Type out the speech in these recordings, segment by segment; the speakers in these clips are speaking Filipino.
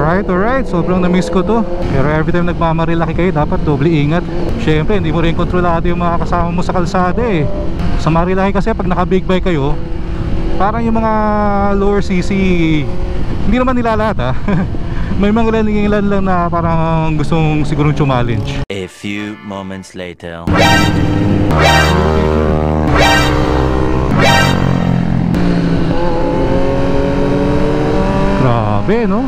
Alright, sobrang na-miss ko to. Pero every time nagmamarilaki kayo, dapat doble ingat. Syempre, hindi mo rin kontrolado yung mga kasama mo sa kalsada eh. Sa Marilaki kasi pag naka big bike kayo, parang yung mga lower CC, hindi naman nila lahat may mga ilan lang na parang gustong sigurong challenge. A few moments later. Grabe, no?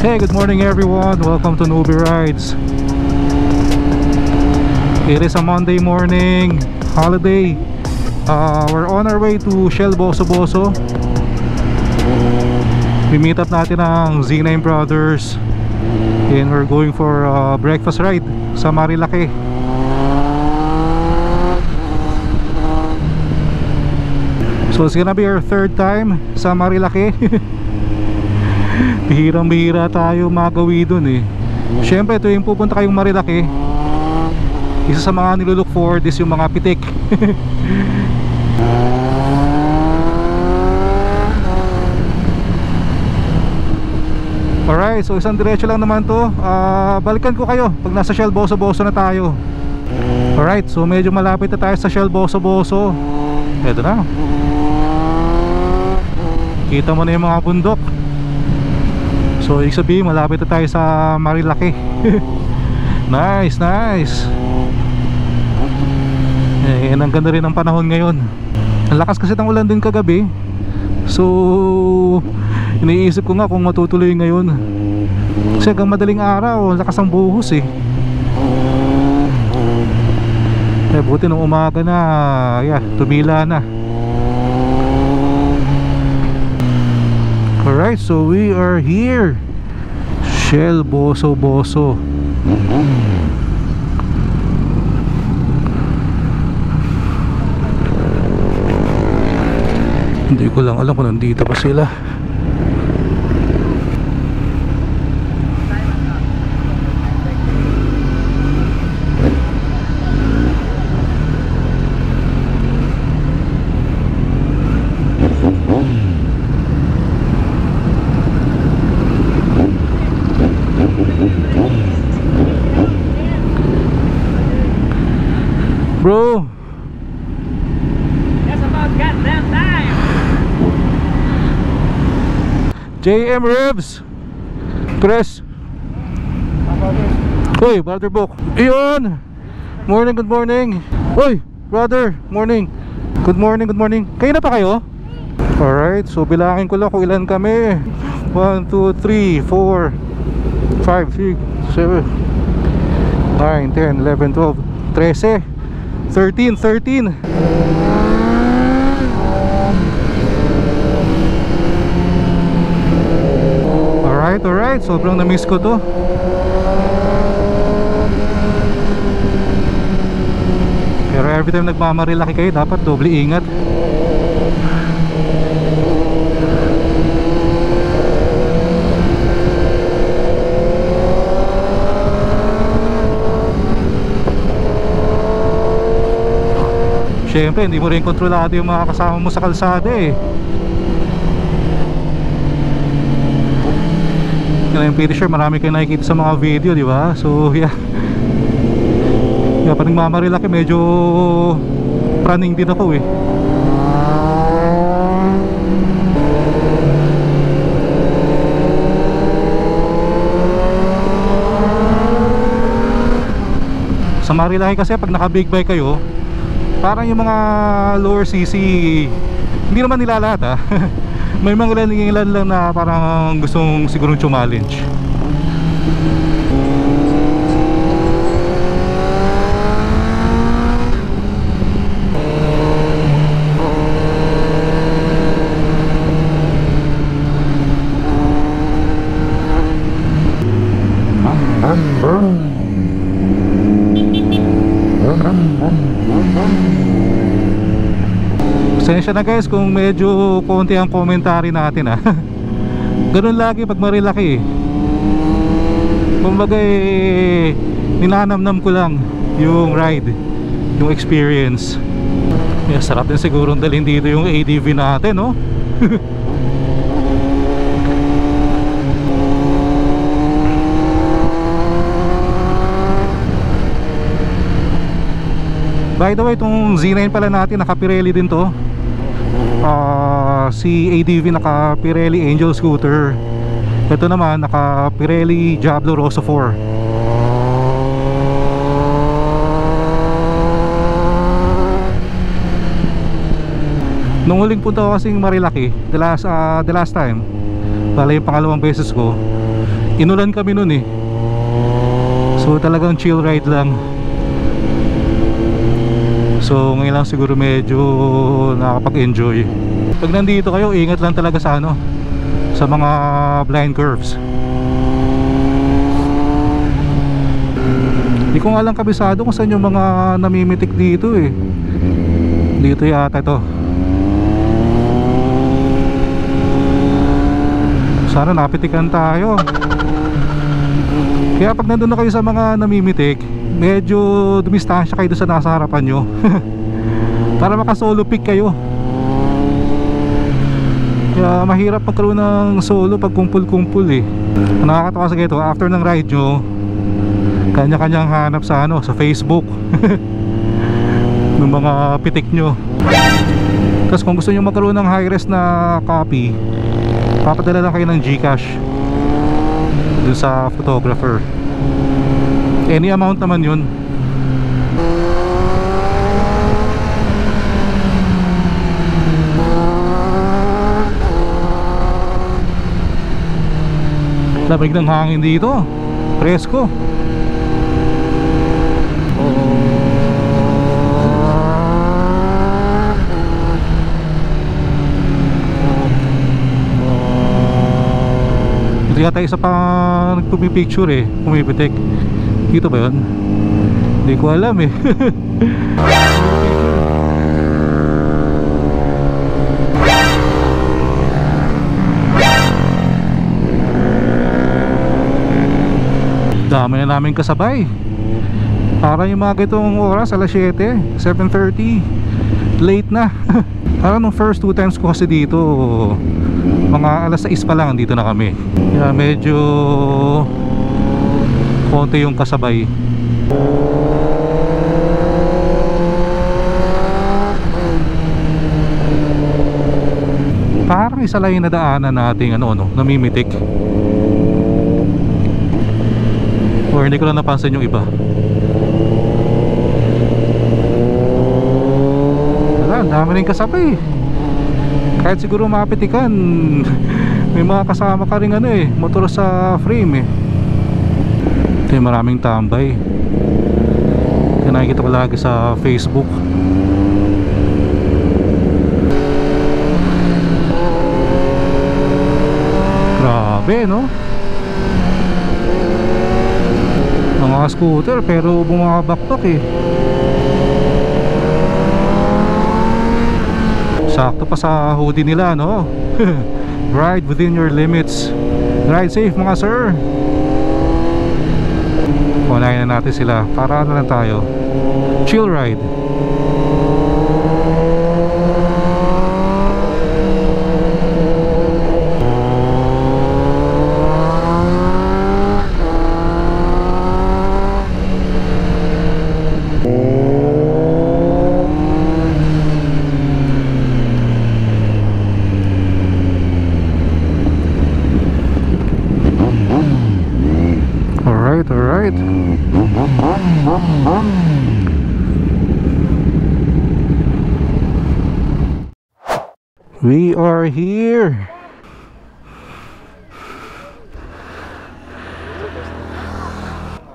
Hey, good morning everyone. Welcome to Newbie Rides. It is a Monday morning, holiday. We're on our way to Shell Boso Boso. We meet up natin ang Z9 Brothers and we're going for a breakfast ride sa Marilaki. So it's gonna be our third time sa Marilaki. Bihirang-bihira tayo magawi dun eh. Siyempre ito yung pupunta kayong Marilaki, isa sa mga nilulook forward is yung mga pitik. Alright, so isang diretso lang naman to. Balikan ko kayo pag nasa Shell Boso Boso na tayo. Alright, so medyo malapit na tayo sa Shell Boso Boso. Eto na, kita mo na yung mga bundok. So ibig sabihin malapit na tayo sa Marilaki. Nice. Ang ganda rin ng panahon ngayon. Ang lakas kasi ng ulan din kagabi. So iniisip ko nga kung matutuloy ngayon. Kasi hanggang madaling araw, lakas ang buhos eh. Buti nung umaga na, tumila na. Alright, so we are here, Shell Boso Boso. Hindi ko lang alam kung nandito pa sila. Bro, that's about goddamn time. JM Revs Press. Uy, brother Book. Iyon. Good morning. Uy, brother, morning. Good morning. Kayo na pa kayo? Alright, so bilangin ko lang kung ilan kami. 1, 2, 3, 4, 5, 6, 7, 9, 10, 11, 12, 13, 13. Alright, sobrang na-miss ko to. Pero every time nagmamarilaki kayo, dapat doble ingat. Siyempre, hindi mo rin kontrolado yung mga kasama mo sa kalsada eh. I'm pretty sure marami kayo nakikita sa mga video, di ba? So, pag nagmamarilaki, medyo praning din ako eh. Sa Marilaki kasi pag naka big bike kayo, parang yung mga lower CC, hindi naman nila lahat may mga ilan lang na parang gustong sigurong challenge. Pasensya na guys kung medyo konti ang commentary natin ah. Ganun lagi pag marilaki eh. Kumbaga ninanamnam ko lang yung ride, yung experience. Sarap din siguro dalhin dito yung ADV natin, no? By the way, itong Z9 pala natin naka Pirelli din to. Si ADV naka Pirelli Angel Scooter. Ito naman naka Pirelli Diablo Rosso 4. Nung huling punta ko kasing Marilaki, the last time, bala yung pangalawang beses ko, inulan kami nun eh. So talagang chill ride lang. So ngayon lang siguro medyo nakakapag-enjoy. Pag nandito kayo, ingat lang talaga sa ano, sa mga blind curves. Hindi ko nga lang kabisado kung saan yung mga namimitik dito eh. Dito yata ito. Sana napitikan tayo. Kaya pag nandun na kayo sa mga namimitik, medyo dumistansya kayo sa nasa harapan nyo. Para makasolo pick kayo. Kaya mahirap magkaroon ng solo pag kumpul-kumpul eh. Nakakatawa sa ganito, after ng ride nyo, kanya-kanyang hanap sa ano, sa Facebook ng mga pitik nyo. Tapos kung gusto nyo magkaroon ng high-res na copy, papadala lang kayo ng GCash dun sa photographer. Any amount naman yun. Lamig ng hangin dito, presko. Hindi yata isa pa nagpupipicture eh, pumipitik. Dito ba yun? Hindi ko alam eh. Dami na namin kasabay. Parang yung mga gitong oras, alas 7, 7:30, late na. Parang nung first 2 times ko kasi dito, mga alas 6 pa lang dito na kami. Kaya medyo konti yung kasabay. Parang isa lang yung nadaanan nating ano, namimitik. Or hindi ko lang napansin yung iba. Wala, ang dami rin kasabay. Kahit siguro mapitikan, may mga kasama ka rin ano eh, motor sa frame eh. Ito yung maraming tambay. Kaya nakikita ko lagi sa Facebook. Grabe no? Mga scooter pero bumabaktok eh. Sakto pa sa hoodie nila no. Ride within your limits. Ride safe mga sir. Unahin na natin sila para ano lang tayo, chill ride. Alright. We are here.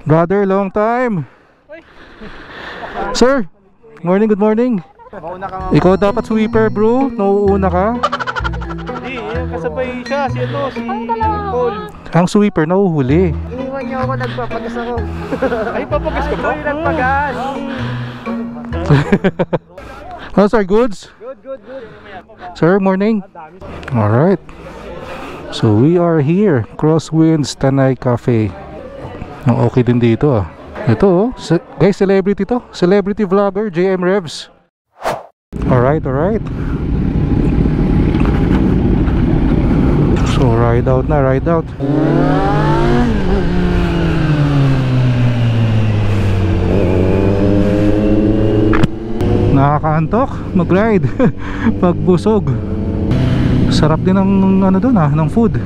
Brother, long time. Sir, morning, good morning. Ikaw dapat sweeper bro, nauuna ka. Hindi, kasabay siya, si Paul. Ang sweeper nauhuli. Iniwan niyo ako, nagpapagas ako. Ay, papagas ka ba? Ay, nagpagas. How's our goods? Good. Sir, morning. Alright. So we are here, Crosswinds Tanay Cafe. Ang okay din dito ah. Ito guys, celebrity to. Celebrity vlogger, JM Revs. Alright. So ride out na, ride out. Nakakaantok mag-ride pag busog. Sarap din ng ano doon ng food.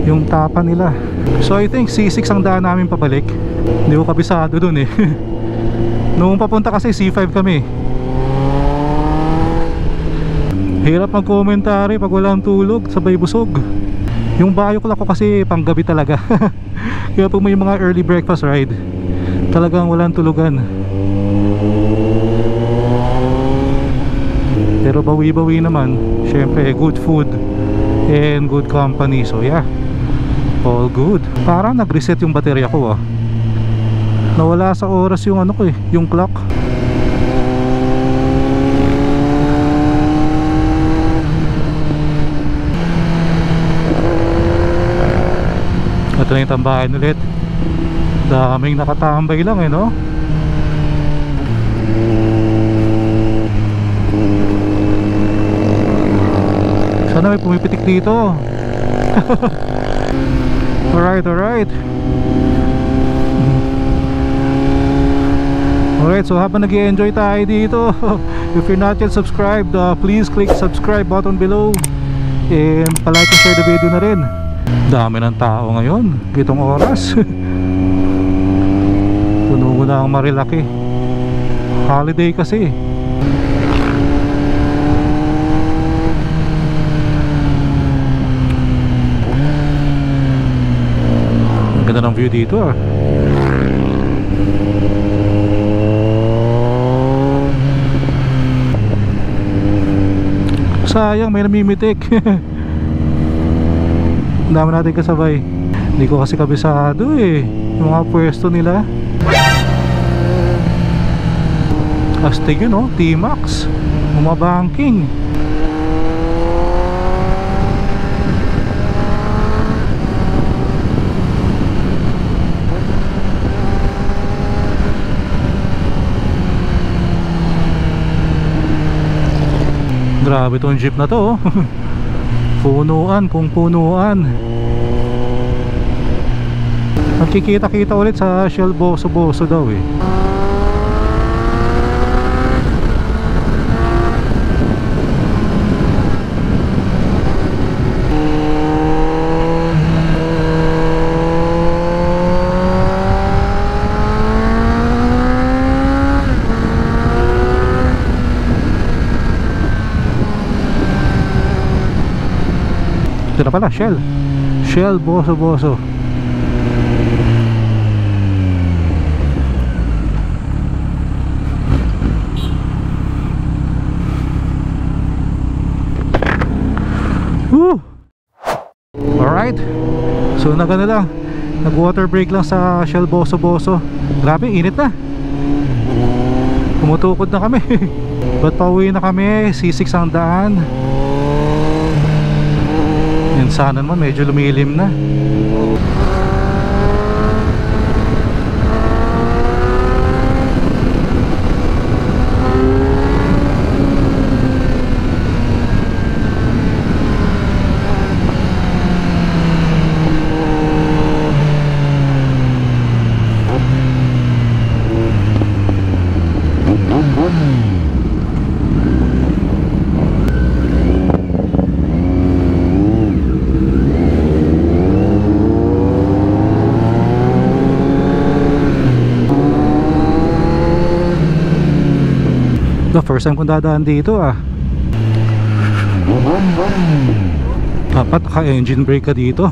Yung tapa nila. So I think C6 ang daan namin pabalik. Hindi ko kabisado doon eh. Noong papunta kasi C5 kami. Hirap mag-commentary pag walang tulog, sabay busog. Yung bayo ko kasi panggabi talaga. Kaya pag may mga early breakfast ride, talagang walang tulugan. Pero bawi-bawi naman. Syempre good food and good company. So yeah, all good. Parang nag-reset yung baterya ko ah. Nawala sa oras yung ano ko eh, yung clock. Ito na yung tambahan ulit. Daming nakatambay lang eh no. Sana may pumipitik dito. Alright. Alright, so habang nag-i-enjoy tayo dito, if you're not yet subscribed, please click subscribe button below. And palike and share the video na rin. Dami ng tao ngayon, itong oras. Puno na ang Marilaki. Holiday kasi. Ganda ng view dito ah. Sayang may namimitik. Dami natin kasabay. Hindi ko kasi kabisado eh yung mga pwesto nila. Astig yun oh, T-Max, mga banking. Grabe tong jeep na to oh. Punuan kung punuan. Magkikita-kita ulit sa Shell Boso daw eh. Ito na pala, Shell Boso. Woo! Alright, so nagano lang, nag water break lang sa Shell Boso. Grabe, init na. Tumutukod na kami. Ba't pauwi na kami? C6 ang daan. Yan sana naman medyo lumilim na. The first time kong dadaan dito ah. Dapat naka-engine brake ka dito.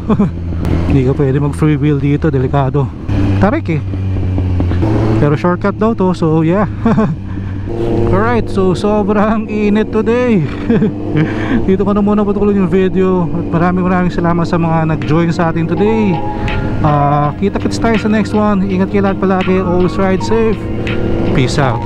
Hindi ka pwede mag free wheel dito, delikado. Tarik eh. Pero shortcut daw to, so yeah. Alright, so sobrang init today. Dito ko na muna patuloy yung video. At maraming salamat sa mga nag-join sa atin today. Kita-kits tayo sa next one. Ingat kayo lahat palagi. Always ride safe. Peace out.